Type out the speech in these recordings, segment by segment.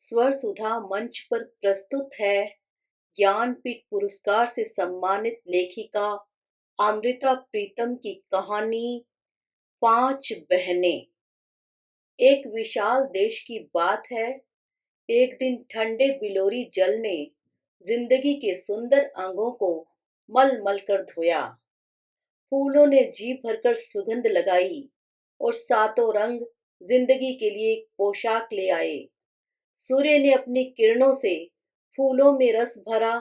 स्वर सुधा मंच पर प्रस्तुत है ज्ञानपीठ पुरस्कार से सम्मानित लेखिका अमृता प्रीतम की कहानी पांच बहनें। एक विशाल देश की बात है। एक दिन ठंडे बिलोरी जल ने जिंदगी के सुंदर अंगों को मल मल कर धोया। फूलों ने जी भरकर सुगंध लगाई और सातों रंग जिंदगी के लिए एक पोशाक ले आए। सूर्य ने अपनी किरणों से फूलों में रस भरा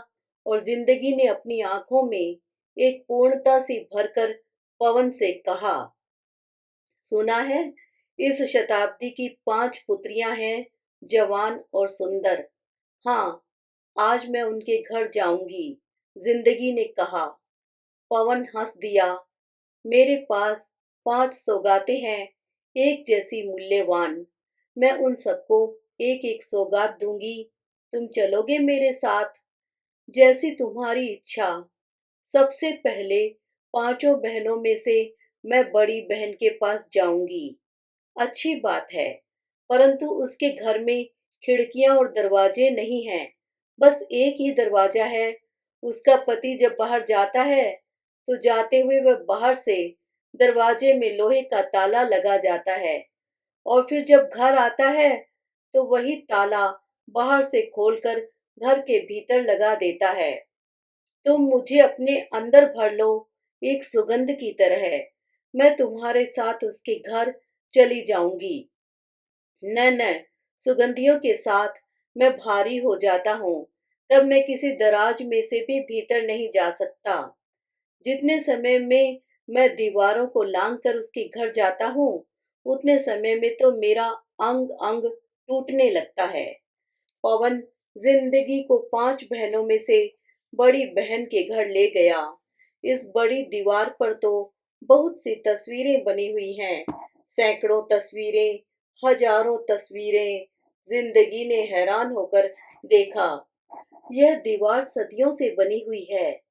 और जिंदगी ने अपनी आंखों में एक पूर्णता सी भरकर पवन से कहा, सुना है इस शताब्दी की पांच पुत्रियां हैं, जवान और सुंदर। हाँ, आज मैं उनके घर जाऊंगी, जिंदगी ने कहा। पवन हंस दिया, मेरे पास पांच सौगातें हैं, एक जैसी मूल्यवान। मैं उन सबको एक एक सौगात दूंगी। तुम चलोगे मेरे साथ? जैसी तुम्हारी इच्छा। सबसे पहले पांचों बहनों में से मैं बड़ी बहन के पास जाऊंगी। अच्छी बात है, परंतु उसके घर में खिड़कियां और दरवाजे नहीं हैं, बस एक ही दरवाजा है। उसका पति जब बाहर जाता है तो जाते हुए वह बाहर से दरवाजे में लोहे का ताला लगा जाता है और फिर जब घर आता है तो वही ताला बाहर से खोलकर घर के भीतर लगा देता है। तुम मुझे अपने अंदर भर लो, एक सुगंध की तरह। मैं तुम्हारे साथ उसके घर चली जाऊंगी। न न, सुगंधियों के साथ मैं भारी हो जाता हूँ। तब मैं किसी दराज में से भी भीतर नहीं जा सकता। जितने समय में मैं दीवारों को लांग कर उसके घर जाता हूँ, उतने समय में तो मेरा अंग अंग टूटने लगता है। पवन जिंदगी को पांच बहनों में से बड़ी बहन के घर ले गया। इस बड़ी दीवार पर तो बहुत सी तस्वीरें बनी हुई हैं, सैकड़ों तस्वीरें, हजारों तस्वीरें। जिंदगी ने हैरान होकर देखा, यह दीवार सदियों से बनी हुई है।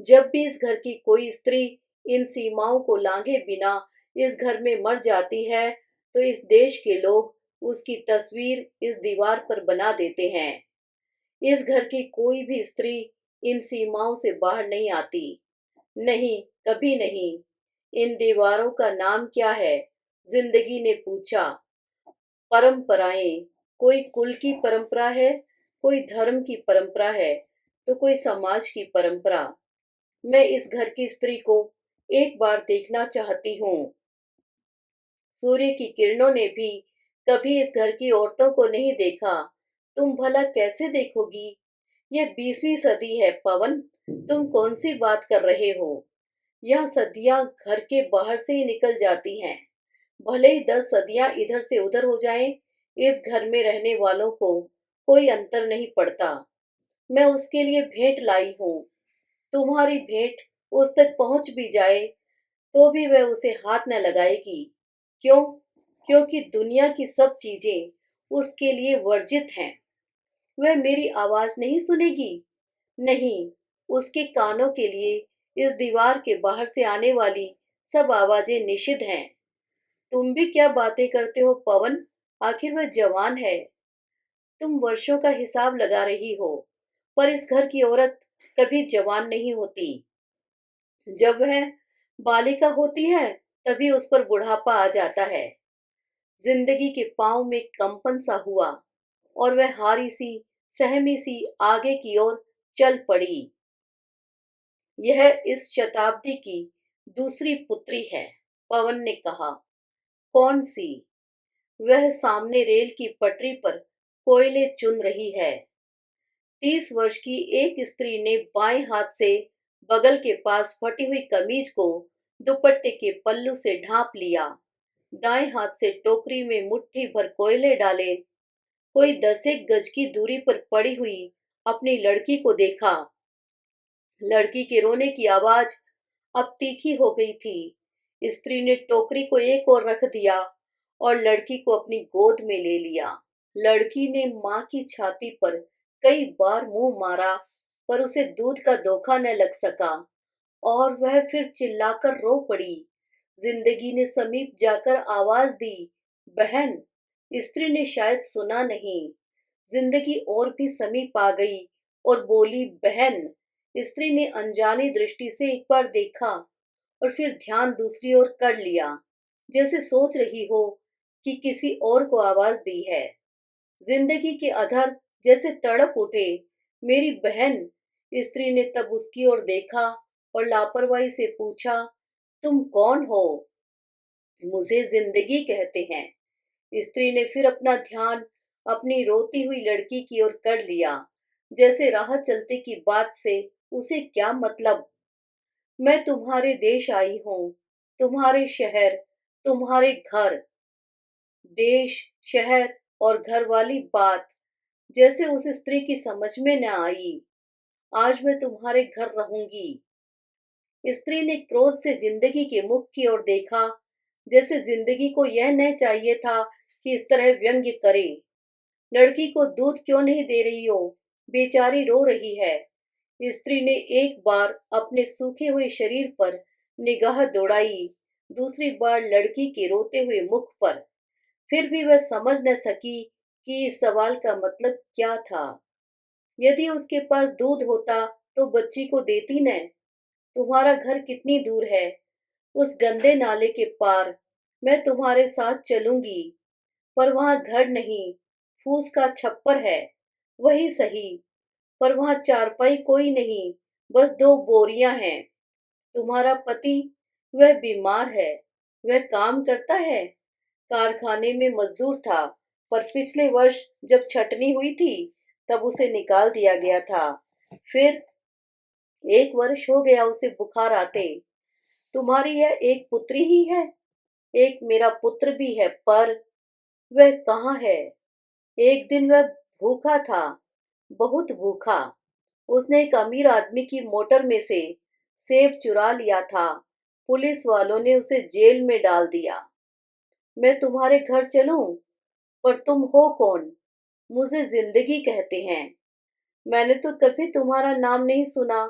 जब भी इस घर की कोई स्त्री इन सीमाओं को लांघे बिना इस घर में मर जाती है, तो इस देश के लोग उसकी तस्वीर इस दीवार पर बना देते हैं। इस घर की कोई भी स्त्री इन सीमाओं से बाहर नहीं आती। नहीं, कभी नहीं। इन दीवारों का नाम क्या है? जिंदगी ने पूछा। परंपराएं। कोई कुल की परंपरा है, कोई धर्म की परंपरा है, तो कोई समाज की परंपरा। मैं इस घर की स्त्री को एक बार देखना चाहती हूँ। सूर्य की किरणों ने भी कभी इस घर की औरतों को नहीं देखा। तुम भला कैसे देखोगी? यह 20वीं सदी है पवन, तुम कौन सी बात कर रहे हो? यह सदियां घर के बाहर से ही निकल जाती हैं। भले ही 10 सदियां इधर से उधर हो जाएं, इस घर में रहने वालों को कोई अंतर नहीं पड़ता। मैं उसके लिए भेंट लाई हूँ। तुम्हारी भेंट उस तक पहुंच भी जाए तो भी वह उसे हाथ न लगाएगी। क्यों? क्योंकि दुनिया की सब चीजें उसके लिए वर्जित हैं। वह मेरी आवाज नहीं सुनेगी। नहीं, उसके कानों के लिए इस दीवार के बाहर से आने वाली सब आवाजें निषिद्ध हैं। तुम भी क्या बातें करते हो पवन? आखिर वह जवान है। तुम वर्षों का हिसाब लगा रही हो, पर इस घर की औरत कभी जवान नहीं होती। जब वह बालिका होती है, तभी उस पर बुढ़ापा आ जाता है। जिंदगी के पांव में कंपन सा हुआ और वह हारी सी, सहमी सी आगे की ओर चल पड़ी। यह इस शताब्दी की दूसरी पुत्री है, पवन ने कहा। कौन सी? वह सामने रेल की पटरी पर कोयले चुन रही है। 30 वर्ष की एक स्त्री ने बाएं हाथ से बगल के पास फटी हुई कमीज को दुपट्टे के पल्लू से ढांप लिया। दाएं हाथ से टोकरी में मुट्ठी भर कोयले डाले। कोई 10 एक गज की दूरी पर पड़ी हुई अपनी लड़की को देखा। लड़की के रोने की आवाज अब तीखी हो गई थी। स्त्री ने टोकरी को एक ओर रख दिया और लड़की को अपनी गोद में ले लिया। लड़की ने माँ की छाती पर कई बार मुंह मारा, पर उसे दूध का धोखा न लग सका और वह फिर चिल्लाकर रो पड़ी। जिंदगी ने समीप जाकर आवाज दी, बहन। स्त्री ने शायद सुना नहीं। जिंदगी और भी समीप आ गई और बोली, बहन। स्त्री ने अनजानी दृष्टि से एक बार देखा और फिर ध्यान दूसरी ओर कर लिया, जैसे सोच रही हो कि किसी और को आवाज दी है। जिंदगी के अधर जैसे तड़प उठे। मेरी बहन। स्त्री ने तब उसकी ओर देखा और लापरवाही से पूछा, तुम कौन हो? मुझे जिंदगी कहते हैं। स्त्री ने फिर अपना ध्यान अपनी रोती हुई लड़की की ओर कर लिया, जैसे राह चलते की बात से उसे क्या मतलब। मैं तुम्हारे देश आई हूँ, तुम्हारे शहर, तुम्हारे घर। देश, शहर और घर वाली बात जैसे उस स्त्री की समझ में न आई। आज मैं तुम्हारे घर रहूंगी। स्त्री ने क्रोध से जिंदगी के मुख की ओर देखा, जैसे जिंदगी को यह न चाहिए था कि इस तरह व्यंग्य करे। लड़की को दूध क्यों नहीं दे रही हो? बेचारी रो रही है। स्त्री ने एक बार अपने सूखे हुए शरीर पर निगाह दौड़ाई, दूसरी बार लड़की के रोते हुए मुख पर। फिर भी वह समझ न सकी कि इस सवाल का मतलब क्या था। यदि उसके पास दूध होता तो बच्ची को देती न। तुम्हारा घर कितनी दूर है? उस गंदे नाले के पार। मैं तुम्हारे साथ चलूंगी। पर वहां घर नहीं, फूस का छप्पर है। वही सही, पर वहां चारपाई कोई नहीं, बस दो बोरियां हैं। तुम्हारा पति? वह बीमार है। वह काम करता है, कारखाने में मजदूर था, पर पिछले वर्ष जब छटनी हुई थी तब उसे निकाल दिया गया था। फिर 1 वर्ष हो गया उसे बुखार आते। तुम्हारी यह एक पुत्री ही है? एक मेरा पुत्र भी है, पर वह कहाँ है? एक दिन वह भूखा था, बहुत भूखा। उसने एक अमीर आदमी की मोटर में से सेब चुरा लिया था। पुलिस वालों ने उसे जेल में डाल दिया। मैं तुम्हारे घर चलूं? पर तुम हो कौन? मुझे जिंदगी कहते हैं। मैंने तो कभी तुम्हारा नाम नहीं सुना।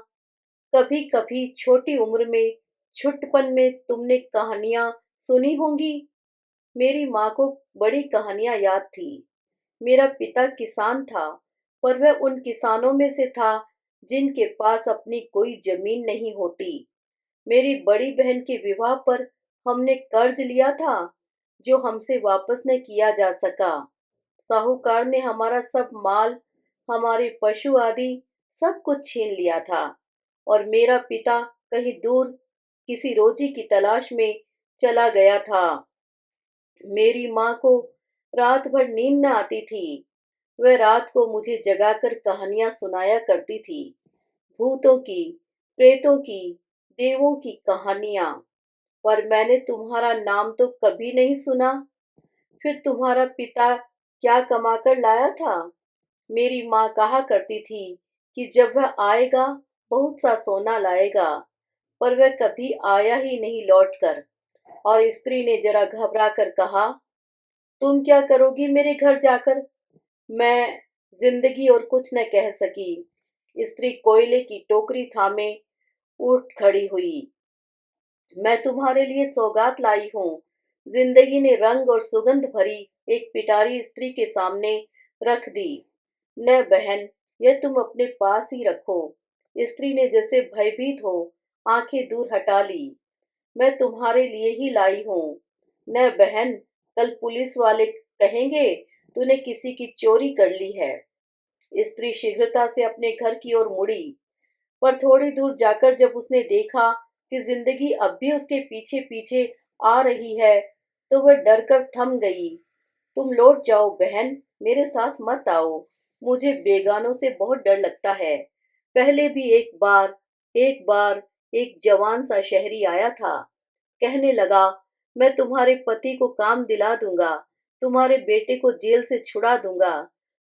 कभी कभी छोटी उम्र में, छुटपन में तुमने कहानियां सुनी होंगी। मेरी माँ को बड़ी कहानियां याद थी। मेरा पिता किसान था, पर वह उन किसानों में से था जिनके पास अपनी कोई जमीन नहीं होती। मेरी बड़ी बहन के विवाह पर हमने कर्ज लिया था, जो हमसे वापस न किया जा सका। साहूकार ने हमारा सब माल, हमारे पशु आदि सब कुछ छीन लिया था, और मेरा पिता कहीं दूर किसी रोजी की तलाश में चला गया था। मेरी माँ को रात भर नींद न आती थी। वह रात को मुझे जगाकर कहानियां सुनाया करती थी। भूतों की, प्रेतों की, देवों की कहानियां। पर मैंने तुम्हारा नाम तो कभी नहीं सुना। फिर तुम्हारा पिता क्या कमाकर लाया था? मेरी माँ कहा करती थी कि जब वह आएगा बहुत सा सोना लाएगा, पर वह कभी आया ही नहीं लौटकर। और स्त्री ने जरा घबरा कर कहा, तुम क्या करोगी मेरे घर जाकर? मैं जिंदगी और कुछ न कह सकी। स्त्री कोयले की टोकरी थामे उठ खड़ी हुई। मैं तुम्हारे लिए सौगात लाई हूँ। जिंदगी ने रंग और सुगंध भरी एक पिटारी स्त्री के सामने रख दी। न बहन, यह तुम अपने पास ही रखो। स्त्री ने जैसे भयभीत हो आंखें दूर हटा ली। मैं तुम्हारे लिए ही लाई हूँ। न बहन, कल पुलिस वाले कहेंगे तूने किसी की चोरी कर ली है। स्त्री शीघ्रता से अपने घर की ओर मुड़ी, पर थोड़ी दूर जाकर जब उसने देखा कि जिंदगी अब भी उसके पीछे पीछे आ रही है, तो वह डरकर थम गई। तुम लौट जाओ बहन, मेरे साथ मत आओ। मुझे बेगानों से बहुत डर लगता है। पहले भी एक बार एक जवान सा शहरी आया था। कहने लगा, मैं तुम्हारे पति को काम दिला दूंगा, तुम्हारे बेटे को जेल से छुड़ा दूंगा।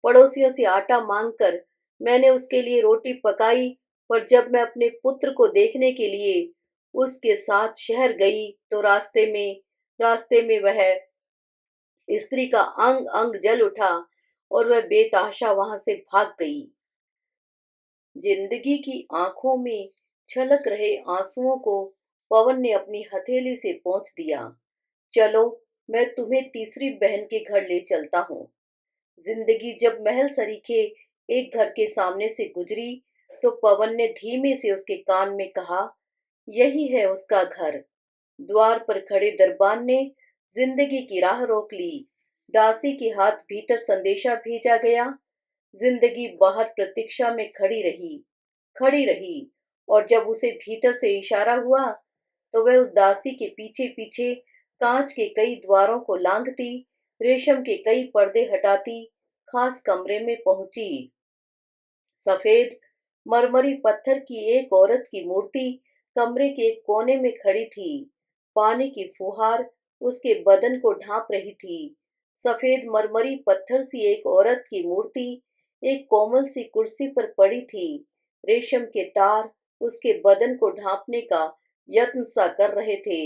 पड़ोसियों से आटा मांगकर मैंने उसके लिए रोटी पकाई, पर जब मैं अपने पुत्र को देखने के लिए उसके साथ शहर गई तो रास्ते में वह स्त्री का अंग अंग जल उठा और वह बेतहाशा वहां से भाग गई। जिंदगी की आंखों में छलक रहे आंसुओं को पवन ने अपनी हथेली से पोंछ दिया। चलो, मैं तुम्हें तीसरी बहन के घर ले चलता हूँ। जिंदगी जब महल सरीखे एक घर के सामने से गुजरी, तो पवन ने धीमे से उसके कान में कहा, यही है उसका घर। द्वार पर खड़े दरबान ने जिंदगी की राह रोक ली। दासी के हाथ भीतर संदेशा भेजा गया। जिंदगी बाहर प्रतीक्षा में खड़ी रही, और जब उसे भीतर से इशारा हुआ, तो वह उस दासी के पीछे पीछे कांच के कई द्वारों को लांघती, रेशम के कई पर्दे हटाती, खास कमरे में पहुंची। सफेद मरमरी पत्थर की एक औरत की मूर्ति कमरे के एक कोने में खड़ी थी। पानी की फुहार उसके बदन को ढांप रही थी। सफेद मरमरी पत्थर सी एक औरत की मूर्ति एक कोमल सी कुर्सी पर पड़ी थी। रेशम के तार उसके बदन को ढांपने का यत्न सा कर रहे थे।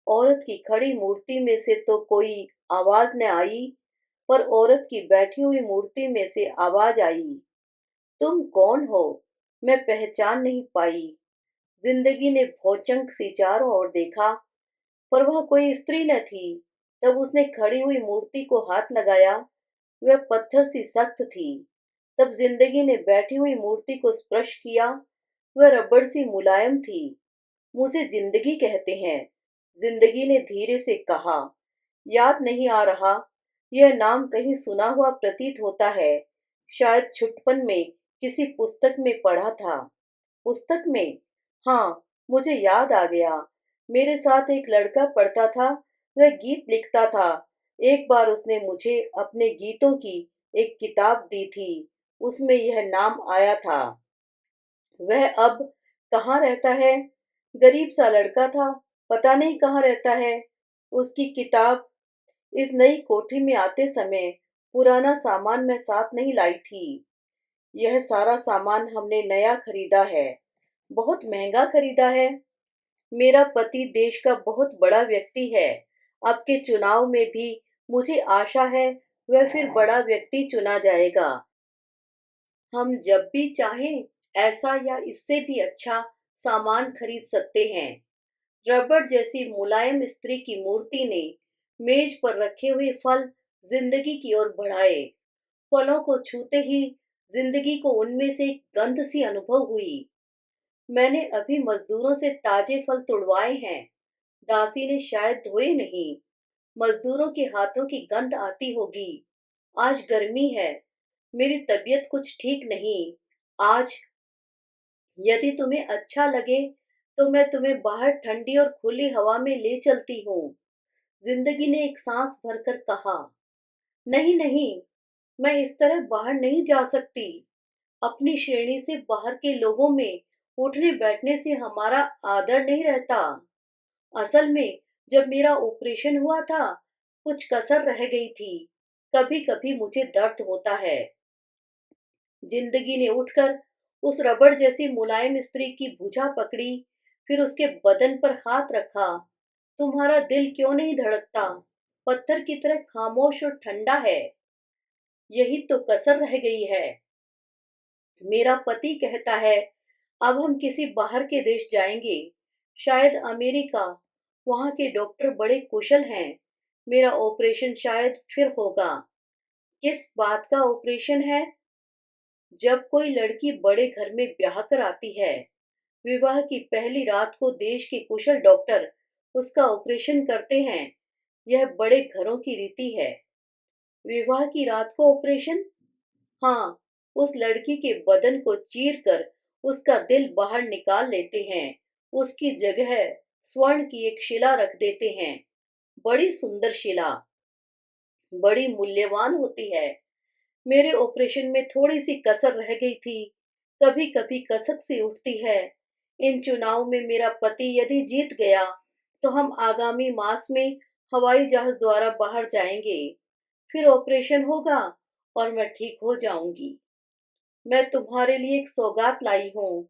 औरत की खड़ी मूर्ति में से तो कोई आवाज न आई, पर औरत की बैठी हुई मूर्ति में से आवाज आई, तुम कौन हो? मैं पहचान नहीं पाई। जिंदगी ने भौचंक सी चारों ओर देखा, पर वह कोई स्त्री न थी। तब उसने खड़ी हुई मूर्ति को हाथ लगाया। वह पत्थर सी सख्त थी। तब जिंदगी ने बैठी हुई मूर्ति को स्पर्श किया। वह रबड़ सी मुलायम थी। मुझे जिंदगी कहते हैं, जिंदगी ने धीरे से कहा। याद नहीं आ रहा। यह नाम कहीं सुना हुआ प्रतीत होता है। शायद छुटपन में किसी पुस्तक में पढ़ा था। पुस्तक में? हाँ, मुझे याद आ गया। मेरे साथ एक लड़का पढ़ता था। वह गीत लिखता था। एक बार उसने मुझे अपने गीतों की एक किताब दी थी। उसमें यह नाम आया था। वह अब कहाँ रहता है? गरीब सा लड़का था, पता नहीं कहाँ रहता है। उसकी किताब। इस नई कोठी में आते समय पुराना सामान मैं साथ नहीं लाई थी। यह सारा सामान हमने नया खरीदा है। बहुत महंगा खरीदा है। मेरा पति देश का बहुत बड़ा व्यक्ति है। आपके चुनाव में भी मुझे आशा है वह फिर बड़ा व्यक्ति चुना जाएगा। हम जब भी चाहें ऐसा या इससे भी अच्छा सामान खरीद सकते हैं। रबड़ जैसी मुलायम स्त्री की मूर्ति ने मेज पर रखे हुए फल जिंदगी की ओर बढ़ाए। फलों को छूते ही जिंदगी को उनमें से एक गंध सी अनुभव हुई। मैंने अभी मजदूरों से ताजे फल तुड़वाए हैं। दासी ने शायद धोए नहीं। मजदूरों के हाथों की गंध आती होगी। आज गर्मी है। मेरी तबीयत कुछ ठीक नहीं। आज यदि तुम्हें अच्छा लगे तो मैं तुम्हें बाहर ठंडी और खुली हवा में ले चलती हूँ। जिंदगी ने एक सांस भरकर कहा। नहीं नहीं, मैं इस तरह बाहर नहीं जा सकती। अपनी श्रेणी से बाहर के लोगों में उठने बैठने से हमारा आदर नहीं रहता। असल में जब मेरा ऑपरेशन हुआ था, कुछ कसर रह गई थी। कभी कभी मुझे दर्द होता है। जिंदगी ने उठकर उस रबड़ जैसी मुलायम स्त्री की भुजा पकड़ी, फिर उसके बदन पर हाथ रखा। तुम्हारा दिल क्यों नहीं धड़कता? पत्थर की तरह खामोश और ठंडा है। यही तो कसर रह गई है। मेरा पति कहता है, अब हम किसी बाहर के देश जाएंगे, शायद अमेरिका। वहां के डॉक्टर बड़े कुशल हैं। मेरा ऑपरेशन शायद फिर होगा। किस बात का ऑपरेशन है? जब कोई लड़की बड़े घर में ब्याह कर आती है, विवाह की पहली रात को देश के कुशल डॉक्टर उसका ऑपरेशन करते हैं। यह बड़े घरों की रीति है। विवाह की रात को ऑपरेशन? हाँ, उस लड़की के बदन को चीर कर उसका दिल बाहर निकाल लेते हैं। उसकी जगह स्वर्ण की एक शिला रख देते हैं। बड़ी सुंदर शिला, बड़ी मूल्यवान होती है। मेरे ऑपरेशन में थोड़ी सी कसर रह गई थी। कभी कभी कसक सी उठती है। इन चुनाव में मेरा पति यदि जीत गया, तो हम आगामी मास में हवाई जहाज द्वारा बाहर जाएंगे। फिर ऑपरेशन होगा और मैं ठीक हो जाऊंगी। मैं तुम्हारे लिए एक सौगात लाई हूँ।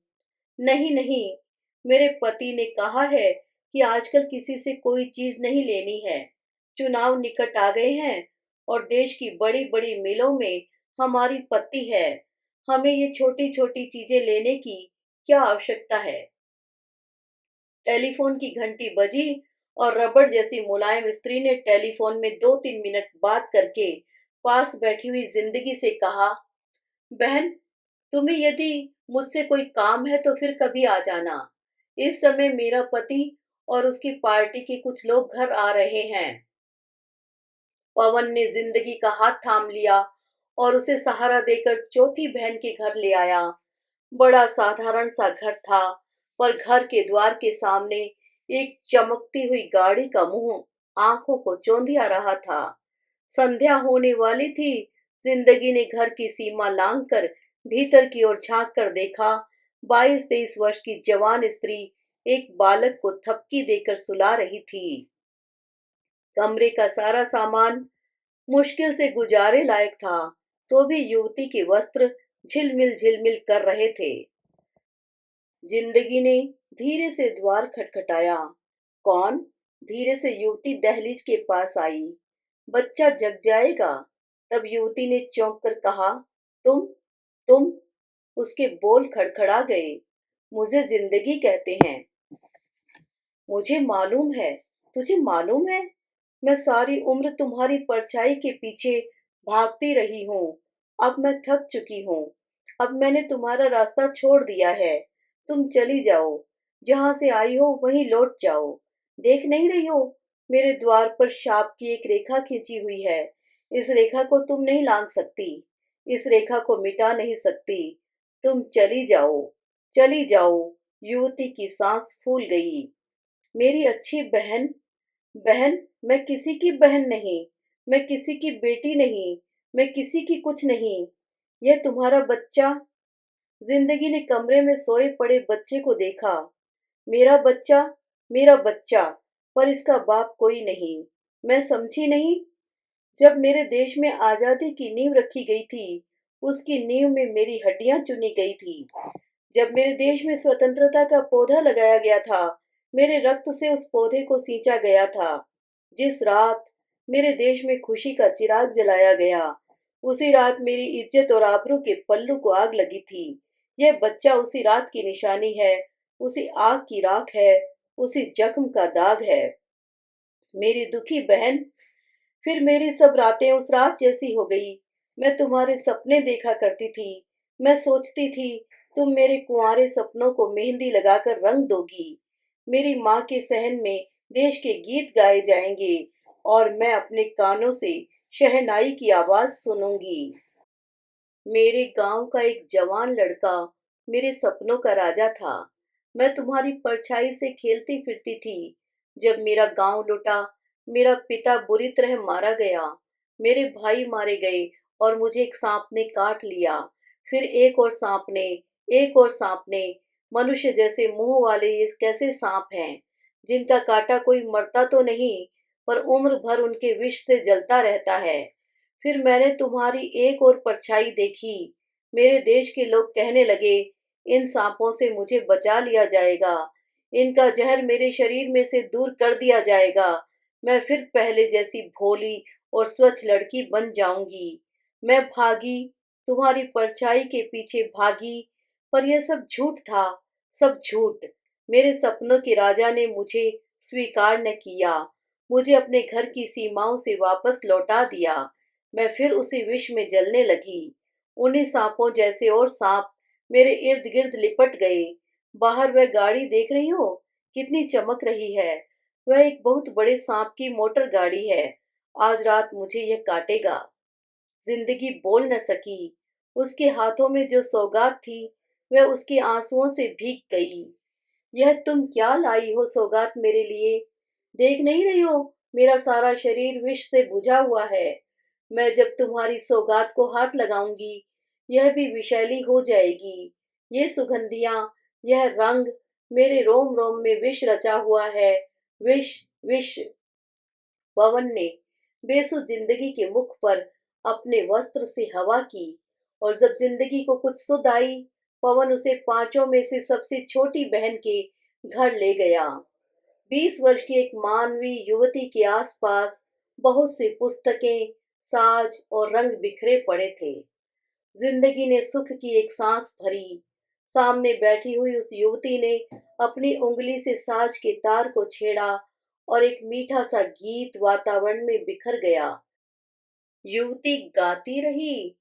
नहीं नहीं, मेरे पति ने कहा है कि आजकल किसी से कोई चीज नहीं लेनी है। चुनाव निकट आ गए हैं और देश की बड़ी बड़ी मिलों में हमारी पत्ती है। हमें ये छोटी छोटी चीजें लेने की क्या आवश्यकता है? टेलीफोन की घंटी बजी और रबड़ जैसी मुलायम स्त्री ने टेलीफोन में 2-3 मिनट बात करके पास बैठी हुई जिंदगी से कहा, बहन, तुम्हें यदि मुझसे कोई काम है तो फिर कभी आ जाना। इस समय मेरा पति और उसकी पार्टी के कुछ लोग घर आ रहे हैं। पवन ने जिंदगी का हाथ थाम लिया और उसे सहारा देकर चौथी बहन के घर ले आया। बड़ा साधारण सा घर था, पर घर के द्वार के सामने एक चमकती हुई गाड़ी का मुंह आंखों को चौंधिया रहा था। संध्या होने वाली थी। जिंदगी ने घर की सीमा लांघकर भीतर की ओर झांक कर देखा। 22-23 वर्ष की जवान स्त्री एक बालक को थपकी देकर सुला रही थी। कमरे का सारा सामान मुश्किल से गुजारे लायक था, तो भी युवती के वस्त्र झिलमिल झिलमिल कर रहे थे। जिंदगी ने धीरे से द्वार खटखटाया। कौन? धीरे से युवती दहलीज के पास आई। बच्चा जग जाएगा। तब युवती ने चौंक कर कहा, तुम। उसके बोल खड़खड़ा गए। मुझे जिंदगी कहते हैं। मुझे मालूम है। तुझे मालूम है, मैं सारी उम्र तुम्हारी परछाई के पीछे भागती रही हूँ। अब मैं थक चुकी हूँ। अब मैंने तुम्हारा रास्ता छोड़ दिया है। तुम चली जाओ। जहां से आई हो वहीं लौट जाओ। देख नहीं रही हो, मेरे द्वार पर शाप की एक रेखा खींची हुई है। इस रेखा को तुम नहीं लांघ सकती। इस रेखा को मिटा नहीं सकती। तुम चली जाओ। चली जाओ। युवती की सांस फूल गई। मेरी अच्छी बहन। बहन, मैं किसी की बहन नहीं। मैं किसी की बेटी नहीं। मैं किसी की कुछ नहीं। यह तुम्हारा बच्चा। जिंदगी ने कमरे में सोए पड़े बच्चे को देखा। मेरा बच्चा। मेरा बच्चा। पर इसका बाप कोई नहीं। मैं समझी नहीं। जब मेरे देश में आजादी की नींव रखी गई थी, उसकी नींव में मेरी हड्डियां चुनी गई थी। जब मेरे देश में स्वतंत्रता का पौधा लगाया गया था, मेरे रक्त से उस पौधे को सींचा गया था। जिस रात मेरे देश में खुशी का चिराग जलाया गया, उसी रात मेरी इज्जत और आबरू के पल्लू को आग लगी थी। यह बच्चा उसी रात की निशानी है, उसी आग की राख है, उसी जख्म का दाग है। मेरी दुखी बहन, फिर मेरी सब रातें उस रात जैसी हो गई। मैं तुम्हारे सपने देखा करती थी। मैं सोचती थी तुम मेरे कुंवारे सपनों को मेहंदी लगाकर रंग दोगी। मेरी माँ के सहन में देश के गीत गाए जाएंगे और मैं अपने कानों से शहनाई की आवाज सुनूंगी। मेरे गांव का एक जवान लड़का मेरे सपनों का राजा था। मैं तुम्हारी परछाई से खेलती फिरती थी। जब मेरा गांव लुटा, मेरा पिता बुरी तरह मारा गया, मेरे भाई मारे गए और मुझे एक सांप ने काट लिया। फिर एक और सांप ने, एक और सांप ने। मनुष्य जैसे मुंह वाले ये कैसे सांप हैं, जिनका काटा कोई मरता तो नहीं, पर उम्र भर उनके विष से जलता रहता है। फिर मैंने तुम्हारी एक और परछाई देखी। मेरे देश के लोग कहने लगे, इन सांपों से मुझे बचा लिया जाएगा। इनका जहर मेरे शरीर में से दूर कर दिया जाएगा। मैं फिर पहले जैसी भोली और स्वच्छ लड़की बन जाऊंगी। मैं भागी, तुम्हारी परछाई के पीछे भागी, पर यह सब झूठ था, सब झूठ। मेरे सपनों के राजा ने मुझे स्वीकार न किया। मुझे अपने घर की सीमाओं से वापस लौटा दिया। मैं फिर उसी विष में जलने लगी। उन्हीं सांपों जैसे और सांप मेरे इर्द गिर्द लिपट गए। बाहर वह गाड़ी देख रही हो, कितनी चमक रही है। वह एक बहुत बड़े सांप की मोटर गाड़ी है। आज रात मुझे यह काटेगा। जिंदगी बोल न सकी। उसके हाथों में जो सौगात थी, वह उसके आंसुओं से भीग गई। यह तुम क्या लाई हो सौगात मेरे लिए? देख नहीं रही हो, मेरा सारा शरीर विष से बुझा हुआ है। मैं जब तुम्हारी सौगात को हाथ लगाऊंगी, यह भी विषैली हो जाएगी। ये सुगंधियां, यह रंग, मेरे रोम रोम में विष रचा हुआ है। विष, विष। पवन ने बेसुध जिंदगी के मुख पर अपने वस्त्र से हवा की, और जब जिंदगी को कुछ सुध आई, पवन उसे पांचों में से सबसे छोटी बहन के घर ले गया। 20 वर्ष की एक मानवी युवती के आसपास बहुत सी पुस्तकें, साज और रंग बिखरे पड़े थे। जिंदगी ने सुख की एक सांस भरी। सामने बैठी हुई उस युवती ने अपनी उंगली से साज के तार को छेड़ा और एक मीठा सा गीत वातावरण में बिखर गया। युवती गाती रही।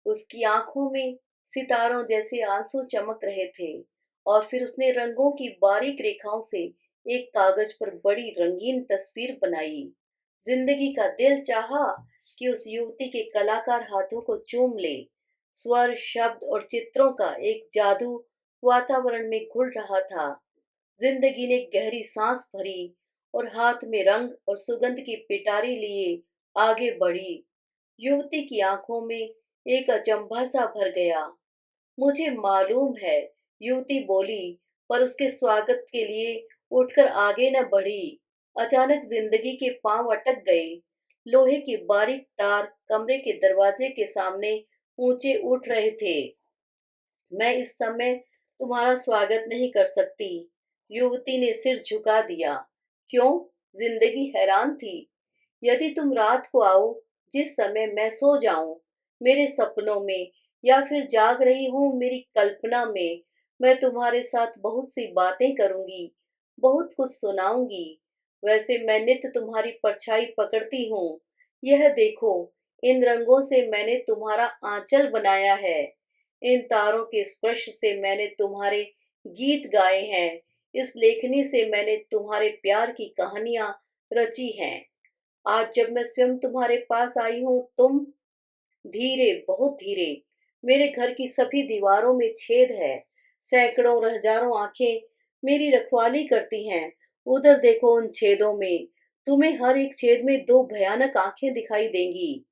उसकी आंखों में सितारों जैसे आंसू चमक रहे थे। और फिर उसने रंगों की बारीक रेखाओं से एक कागज पर बड़ी रंगीन तस्वीर बनाई। जिंदगी का दिल चाहा कि उस युवती के कलाकार हाथों को चूम ले। स्वर, शब्द और चित्रों का एक जादू वातावरण में घुल रहा था। जिंदगी ने गहरी सांस भरी और हाथ में रंग और सुगंध की पिटारी लिए आगे बढ़ी। युवती की आंखों में एक अचंभा सा भर गया। मुझे मालूम है, युवती बोली, पर उसके स्वागत के लिए उठकर आगे न बढ़ी। अचानक जिंदगी के पांव अटक गए। लोहे की बारीक तार कमरे के दरवाजे के सामने ऊंचे उठ रहे थे। मैं इस समय तुम्हारा स्वागत नहीं कर सकती। युवती ने सिर झुका दिया। क्यों? जिंदगी हैरान थी। यदि तुम रात को आओ, जिस समय मैं सो जाऊं, मेरे सपनों में, या फिर जाग रही हूं मेरी कल्पना में, मैं तुम्हारे साथ बहुत सी बातें करूंगी, बहुत कुछ सुनाऊंगी। वैसे मैं नित्य तुम्हारी परछाई पकड़ती हूँ। यह देखो, इन रंगों से मैंने तुम्हारा आंचल बनाया है। इन तारों के स्पर्श से मैंने तुम्हारे गीत गाए हैं। इस लेखनी से मैंने तुम्हारे प्यार की कहानियां रची हैं। आज जब मैं स्वयं तुम्हारे पास आई हूँ, तुम धीरे, बहुत धीरे। मेरे घर की सभी दीवारों में छेद है। सैकड़ों और हजारों आंखें मेरी रखवाली करती हैं। उधर देखो, उन छेदों में तुम्हें हर एक छेद में दो भयानक आंखें दिखाई देंगी।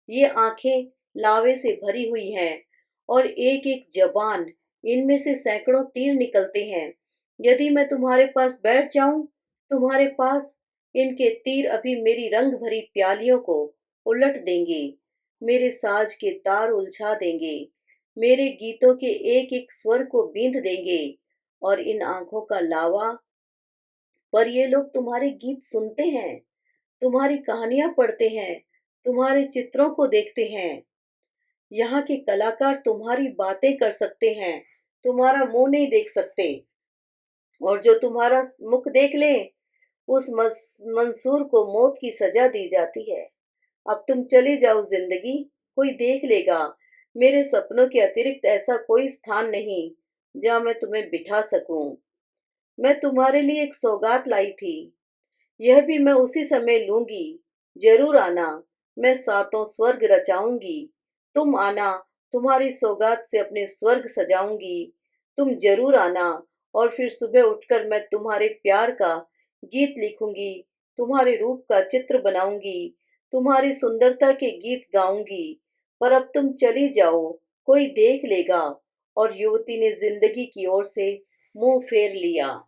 ये आंखें लावे से भरी हुई हैं और एक एक जबान, इनमें से सैकड़ों तीर निकलते हैं। यदि मैं तुम्हारे पास बैठ जाऊं, तुम्हारे पास, इनके तीर अभी मेरी रंग भरी प्यालियों को उलट देंगे, मेरे साज के तार उलझा देंगे, मेरे गीतों के एक एक स्वर को बींध देंगे। और इन आंखों का लावा पर ये लोग तुम्हारे गीत सुनते हैं, तुम्हारी कहानियां पढ़ते हैं, तुम्हारे चित्रों को देखते हैं। यहाँ के कलाकार तुम्हारी बातें कर सकते हैं, तुम्हारा मुंह नहीं देख सकते। और जो तुम्हारा मुख देख ले, उस मंसूर को मौत की सजा दी जाती है। अब तुम चली जाओ जिंदगी, कोई देख लेगा। मेरे सपनों के अतिरिक्त ऐसा कोई स्थान नहीं जहाँ मैं तुम्हें बिठा सकूं। मैं तुम्हारे लिए एक सौगात लाई थी, यह भी मैं उसी समय लूंगी। जरूर आना, मैं सातों स्वर्ग रचाऊंगी। तुम आना, तुम्हारी सौगात से अपने स्वर्ग सजाऊंगी। तुम जरूर आना, और फिर सुबह उठकर मैं तुम्हारे प्यार का गीत लिखूंगी, तुम्हारे रूप का चित्र बनाऊंगी, तुम्हारी सुंदरता के गीत गाऊंगी। पर अब तुम चली जाओ, कोई देख लेगा। और युवती ने जिंदगी की ओर से मुंह फेर लिया।